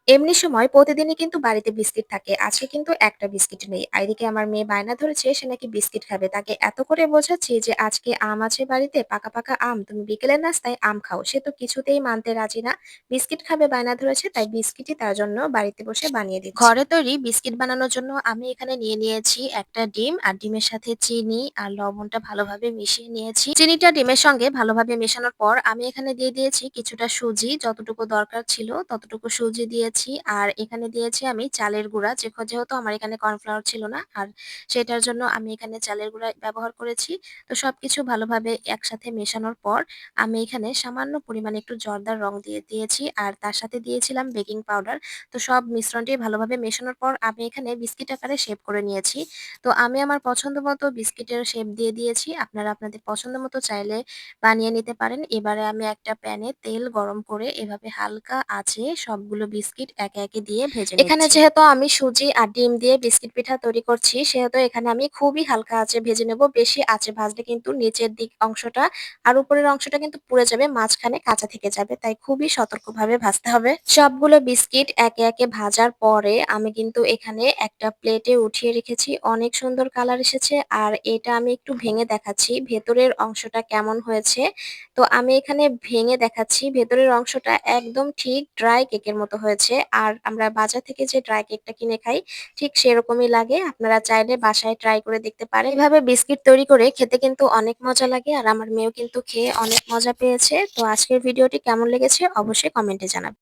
এমনি সময় প্রতিদিনই কিন্তু বাড়িতে বিস্কিট থাকে। আজকে কিন্তু একটা বিস্কিট নেই। আর এদিকে আমার মেয়ে বায়না ধরেছে সে নাকি বিস্কিট খাবে। তাকে এত করে বোঝাচ্ছি যে আজকে আম আছে বাড়িতে, পাকা, পাকা আম। তুমি বিকেলের নাস্তায় আম খাও। সে তো কিছুতেই মানতে রাজি না। বিস্কিট খাবে বায়না ধরেছে তাই বিস্কিটই তার জন্য বাড়িতে বসে বানিয়ে দিচ্ছি। ঘরে তৈরি বিস্কিট বানানোর জন্য আমি এখানে নিয়ে নিয়েছি একটা ডিম আর ডিমের সাথে চিনি আর লবণটা ভালোভাবে মিশিয়ে নিয়েছি। চিনিটা ডিমের সঙ্গে ভালোভাবে মেশানোর পর আমি এখানে দিয়ে দিয়েছি কিছুটা সুজি, যতটুকু দরকার ছিল ততটুকু সুজি দিয়েছি। আর এখানে দিয়েছি আমি চালের গুঁড়া, যেহেতু আমার এখানে কর্নফ্লাওয়ার ছিল না আর সেটার জন্য আমি এখানে চালের গুঁড়া ব্যবহার করেছি। তো সবকিছু ভালোভাবে একসাথে মেশানোর পর আমি এখানে সামান্য পরিমাণে একটু জর্দার রং দিয়ে দিয়েছি আর তার সাথে দিয়েছিলাম বেকিং পাউডার। তো সব মিশ্রণটি ভালোভাবে মেশানোর পর আমি এখানে বিস্কিট আকারে শেপ করে নিয়েছি। তো আমি আমার পছন্দ মতো বিস্কিটের শেপ দিয়ে দিয়েছি। আপনারা আপনাদের পছন্দ মতো চাইলে বানিয়ে নিতে পারেন। এবারে আমি একটা প্যানে তেল গরম করে এভাবে হালকা আঁচে সবগুলো বিস্কিট একে, একে দিয়ে ভেজে এখানে নিচ্ছি। যেহেতু আমি সুজি আর ডিম দিয়ে বিস্কিট পিঠা তৈরি করছি, সেহেতু এখানে আমি খুবই হালকা আঁচে ভেজে নেব। বেশি আঁচে ভাজলে কিন্তু নিচের দিক অংশটা আর উপরের অংশটা কিন্তু পুড়ে যাবে, মাঝখানে কাঁচা থেকে যাবে। তাই খুবই সতর্কভাবে ভাজতে হবে। সবগুলো বিস্কিট একে, একে ভাজার পরে আমি কিন্তু এখানে একটা প্লেটে উঠিয়ে রেখেছি। অনেক সুন্দর কালার এসেছে। আর এটা আমি একটু ভেঙে দেখাচ্ছি ভেতরের অংশটা কেমন হয়েছে। তো আমি এখানে ভেঙে দেখাচ্ছি ভেতরের অংশটা একদম ঠিক ড্রাই কেকের মতো হয়েছে। আর আমরা বাজার থেকে যে ড্রাই কেকটা কিনে খাই ঠিক সেরকমই লাগে। আপনারা চাইলে বাসায় ট্রাই করে দেখতে পারেন। এভাবে বিস্কিট তৈরি করে খেতে কিন্তু অনেক মজা লাগে আর আমার মেয়েও কিন্তু খেয়ে অনেক মজা পেয়েছে। তো আজকের ভিডিওটি কেমন লেগেছে অবশ্যই কমেন্টে জানাবেন।